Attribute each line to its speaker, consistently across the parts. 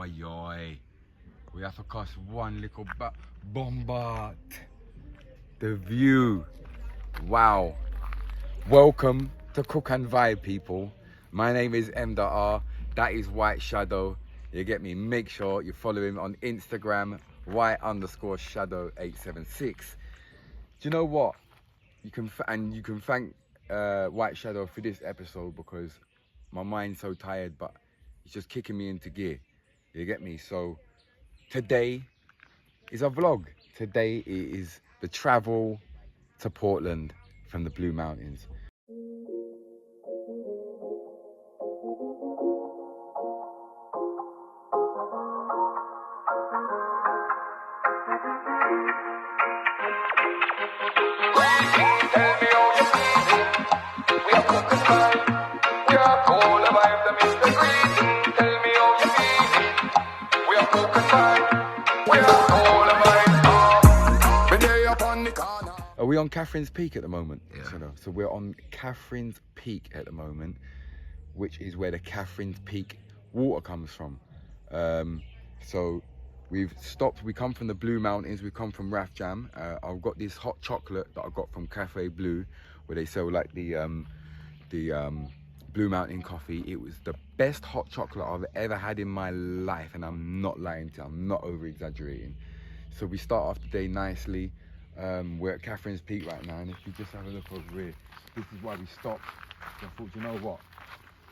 Speaker 1: Why, yoy. We have to cross one little bombard. The view. Wow. Welcome to Cook and Vibe, people. My name is M.R. That is White Shadow. You get me? Make sure you follow him on Instagram, white_shadow876. Do you know what? You can thank White Shadow for this episode because my mind's so tired, but it's just kicking me into gear. You get me? So today is a vlog. Today is the travel to Portland from the Blue Mountains. Are we on Catherine's Peak at the moment?
Speaker 2: Yeah.
Speaker 1: So we're on Catherine's Peak at the moment, which is where the Catherine's Peak water comes from. So we've stopped. We come from the Blue Mountains. We come from Raf Jam. I've got this hot chocolate that I got from Cafe Blue, where they sell like the Blue Mountain coffee. It was the best hot chocolate I've ever had in my life, and I'm not lying to you. I'm not over exaggerating. So we start off the day nicely. We're at Catherine's Peak right now, and if you just have a look over here, this is why we stopped. So I thought, you know what?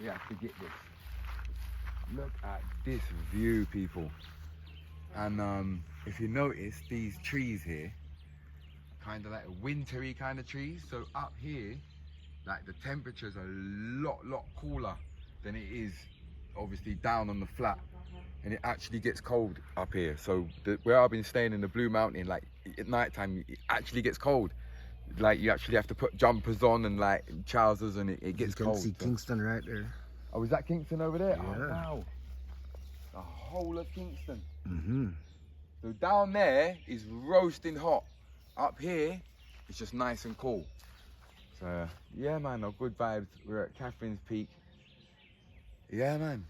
Speaker 1: We have to get this. Look at this view, people. And if you notice, these trees here, kind of like wintry kind of trees. So up here, like the temperature's a lot cooler than it is obviously down on the flat. And it actually gets cold up here. So where I've been staying in the Blue Mountain, like at night time, it actually gets cold. Like you actually have to put jumpers on and like trousers, and it gets cold.
Speaker 2: You can see Kingston right there.
Speaker 1: Oh, is that Kingston over there?
Speaker 2: Yeah.
Speaker 1: Oh, wow. The whole of Kingston.
Speaker 2: Mm-hmm.
Speaker 1: So down there is roasting hot. Up here, it's just nice and cool. So yeah, man, no good vibes. We're at Catherine's Peak. Yeah, man.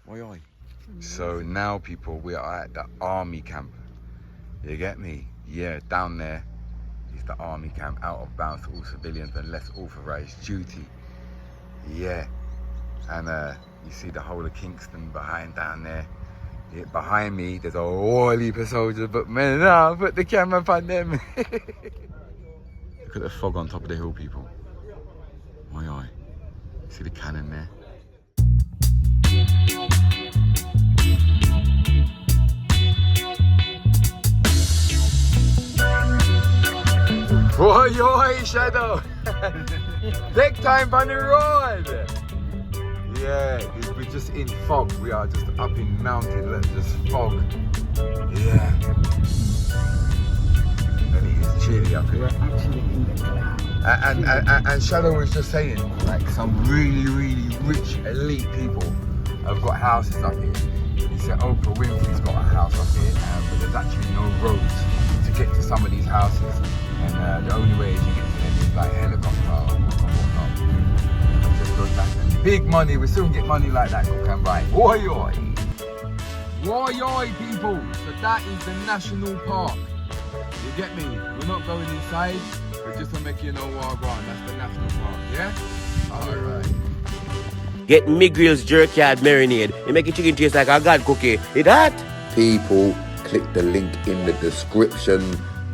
Speaker 1: Oi, oi. So now, people, we are at the army camp. You get me? Yeah, down there is the army camp, out of bounds to all civilians unless authorized duty. Yeah, and you see the whole of Kingston behind down there. Yeah, behind me, there's a whole heap of soldiers, but man, no, put the camera on them. Look at the fog on top of the hill, people. Oi, oi. See the cannon there? Oi, oi, Shadow! Big time on the road! Yeah, we're just in fog. We are just up in mountain, let's just fog. Yeah. And it is chilly up here. And Shadow was just saying, like some really rich elite people have got houses up here. He said Oprah Winfrey's got a house up here, but there's actually no roads to get to some of these houses. And the only way is you get to them is like helicopter or whatnot. Just goes back and big money, we soon get money like that, Cook and Vibe. Oi oi! Oi oi, people! So that is the national park. You get me? We're not going inside, but just to make you know where we're going. That's the national park, yeah? Alright.
Speaker 3: Get Miguel's jerk yard marinade. You make your chicken taste like a god cookie. It hot?
Speaker 4: People, click the link in the description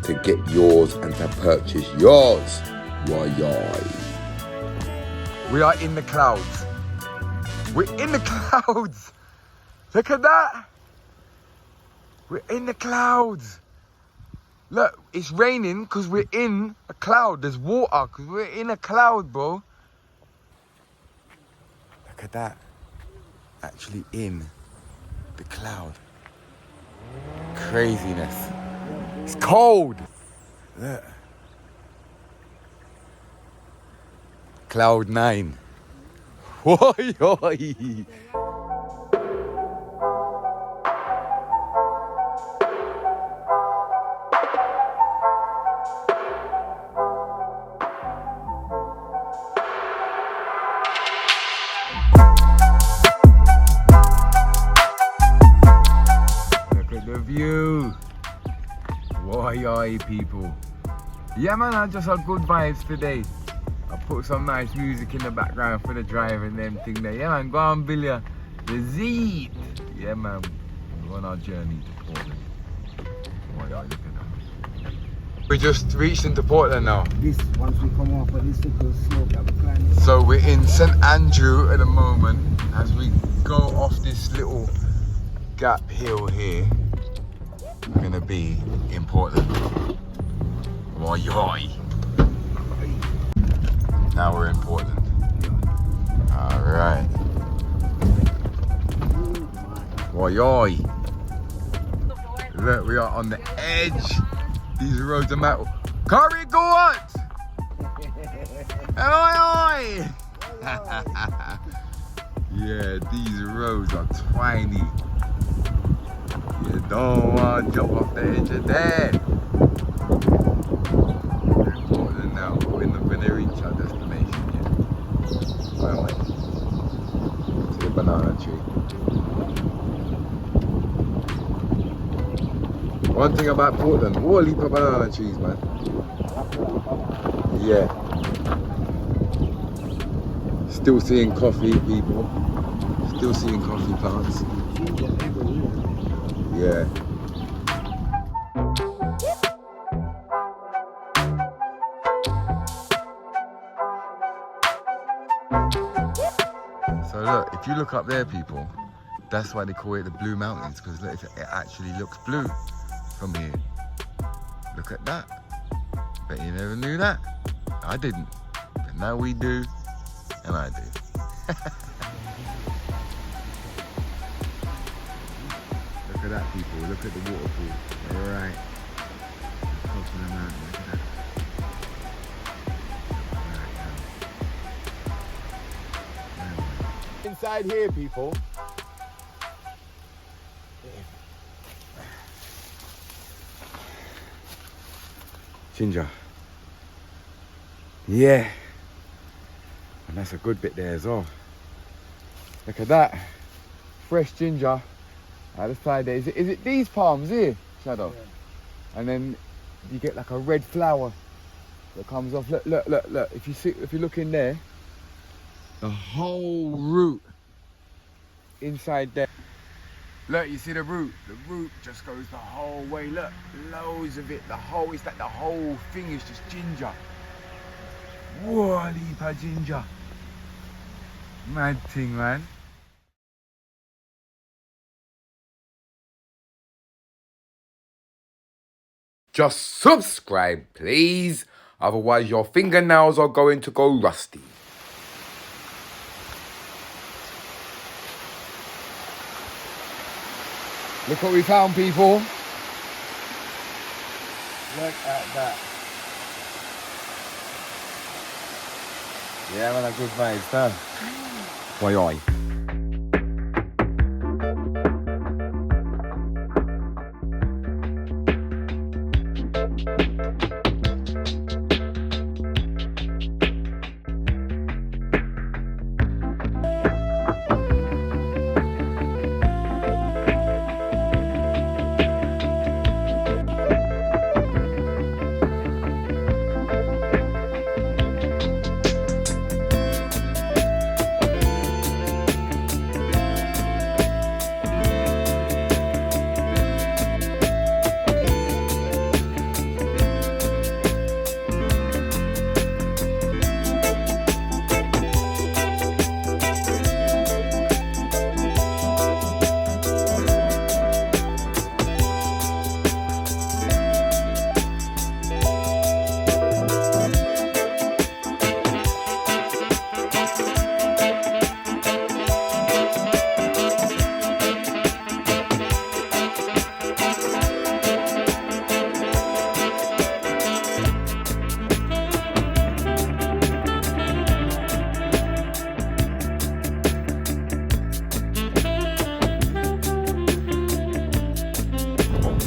Speaker 4: to get yours and to purchase yours. Why,
Speaker 1: We are in the clouds. We're in the clouds. Look at that. We're in the clouds. Look, it's raining because we're in a cloud. There's water because we're in a cloud, bro. Look at that. Actually in the cloud. Craziness. It's cold. Look. Cloud 9. Oi, oi. oi, people. Yeah, man, I just had good vibes today. I put some nice music in the background for the drive and them thing there. Yeah, man, go on, Billy. The Z. Yeah, man, we're on our journey to Portland. Oh, yeah, look at that. We just reached into Portland now.
Speaker 2: This, once we come off of this little slope that we're climbing.
Speaker 1: So we're in St. Andrew at the moment as we go off this little gap hill here. We're gonna be in Portland. Oi, oi. Now we're in Portland. Alright. Oi, oi. Look, we are on the edge. These roads are metal. Curry, go on! Oi, oi! Yeah, these roads are tiny. You don't want to jump off the edge of there. We're in Portland now. We're not going to reach our destination yet. Where am I? To the banana tree. One thing about Portland, all heap of banana trees, man. Yeah. Still seeing coffee, people. Still seeing coffee plants. Yeah. So look, if you look up there, people, that's why they call it the Blue Mountains, because look, it actually looks blue from here. Look at that. Bet you never knew that. I didn't. But now we do, and I do. Look at that, people. Look at the waterfall. Alright. Top of the mountain. Look at that. Right, inside here, people. Ginger. Yeah. And that's a good bit there as well. Look at that. Fresh ginger. At the side there. Is it these palms here, Shadow? Yeah. And then you get like a red flower that comes off. Look, look, look, look. If you look in there, the whole root inside there. Look, you see the root? The root just goes the whole way. Look, loads of it. It's like the whole thing is just ginger. Whoa, leap of ginger. Mad thing, man.
Speaker 4: Just subscribe, please. Otherwise, your fingernails are going to go rusty.
Speaker 1: Look what we found, people. Look at that. Yeah, man, a good vibes, huh? Oi, oi.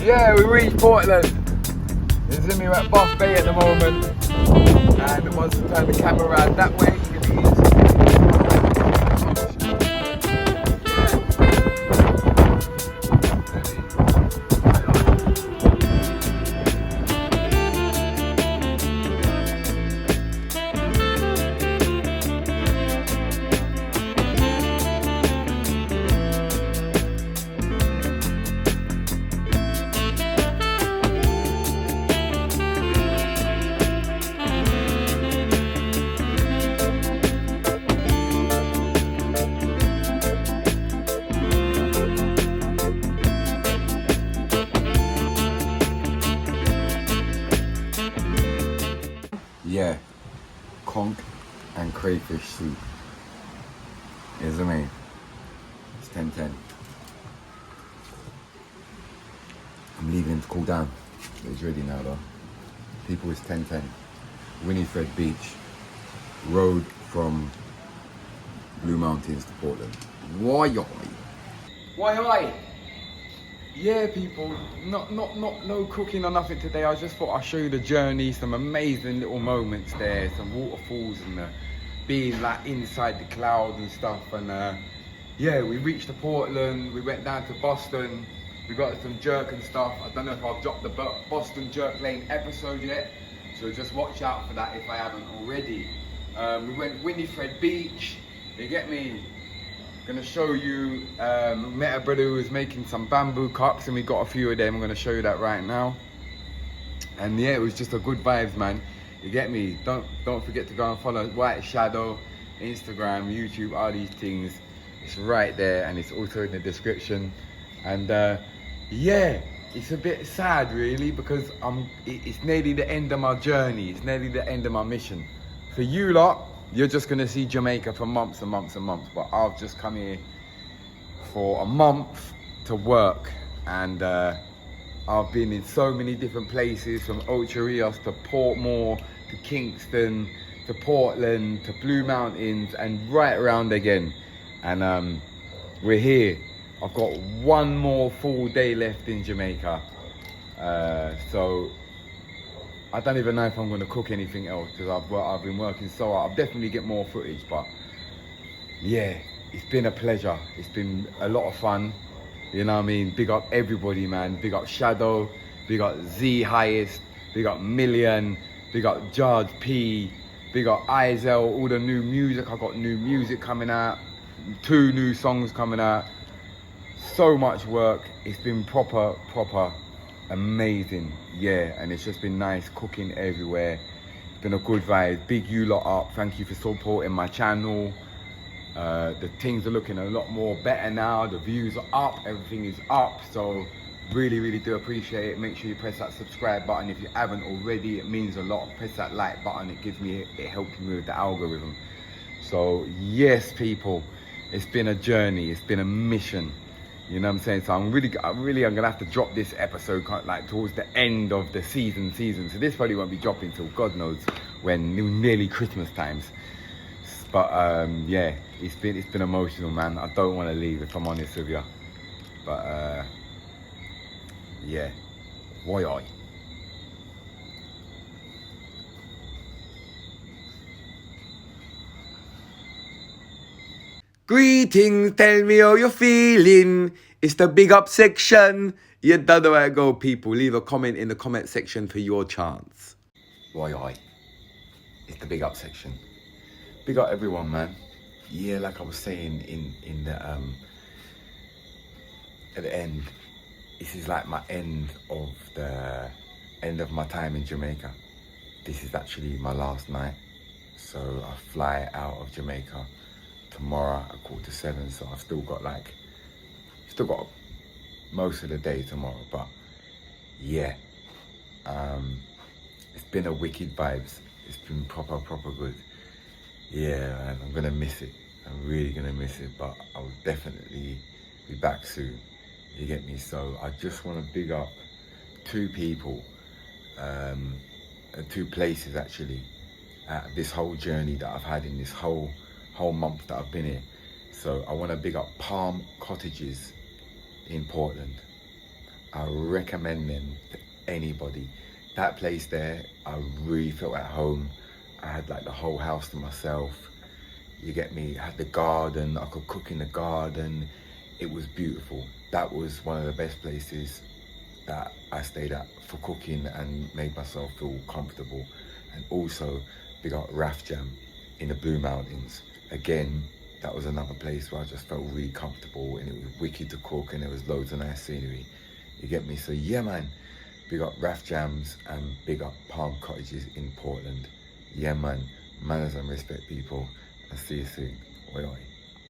Speaker 1: Yeah, we reached Portland. This is me at Buff Bay at the moment. And once we turn the camera around that way, you can crayfish soup. Is it me? It's 10:10. I'm leaving to cool down. It's ready now though. People, it's 10:10. Winifred Beach. Road from Blue Mountains to Portland. Why? Why? Yeah, people, no cooking or nothing today. I just thought I'd show you the journey, some amazing little moments there, some waterfalls and being like inside the clouds and stuff. And yeah, we reached to Portland, we went down to Boston, we got some jerk and stuff. I don't know if I've dropped the Boston Jerk Lane episode yet, so just watch out for that if I haven't already. We went Winifred Beach, you get me? Gonna show you, met a brother who was making some bamboo cups and we got a few of them. I'm gonna show you that right now. And yeah, it was just a good vibes, man. You get me? Don't forget to go and follow White Shadow, Instagram, YouTube, all these things. It's right there and it's also in the description. And yeah, it's a bit sad really because it's nearly the end of my journey. It's nearly the end of my mission. For you lot, you're just gonna see Jamaica for months and months and months, but I've just come here for a month to work, and I've been in so many different places, from Ocho Rios to Portmore to Kingston to Portland to Blue Mountains and right around again. And we're here. I've got one more full day left in Jamaica, so I don't even know if I'm going to cook anything else because I've been working so hard. I'll definitely get more footage, but yeah, it's been a pleasure. It's been a lot of fun. You know what I mean? Big up everybody, man. Big up Shadow, big up Z Highest, big up Million, big up Judge P, big up Izel, all the new music. I got new music coming out, 2 new songs coming out. So much work. It's been proper amazing, yeah, and it's just been nice cooking everywhere. It's been a good vibe. Big you lot up. Thank you for supporting my channel. The things are looking a lot more better now. The views are up, everything is up, so really do appreciate it. Make sure you press that subscribe button if you haven't already. It means a lot. Press that like button. It helps me with the algorithm. So yes, people, it's been a journey, it's been a mission. You know what I'm saying? So I'm gonna have to drop this episode like towards the end of the season. So this probably won't be dropping till God knows when, nearly Christmas times. But yeah, it's been emotional, man. I don't want to leave if I'm honest with you. But yeah, why? Greetings, tell me how you're feeling. It's the big up section. You don't know where I go, people. Leave a comment in the comment section for your chance. Why? It's the big up section. Big up everyone, man. Yeah, like I was saying in the at the end, this is like my end of my time in Jamaica. This is actually my last night. So I fly out of Jamaica tomorrow at 7:15, so I've still got most of the day tomorrow. But yeah, it's been a wicked vibes. It's been proper good. Yeah, man, I'm gonna miss it. I'm really gonna miss it, but I'll definitely be back soon. You get me? So I just want to big up 2 people, 2 places actually, this whole journey that I've had in this whole month that I've been here. So I want to big up Palm Cottages in Portland. I recommend them to anybody. That place there, I really felt at home. I had like the whole house to myself. You get me? I had the garden, I could cook in the garden. It was beautiful. That was one of the best places that I stayed at for cooking and made myself feel comfortable. And also big up Raft Jam in the Blue Mountains. Again, that was another place where I just felt really comfortable and it was wicked to cook and there was loads of nice scenery. You get me? So yeah, man, big up Raft Jams and big up Palm Cottages in Portland. Yeah, man, manners and respect, people. I'll see you soon. Oi, oi.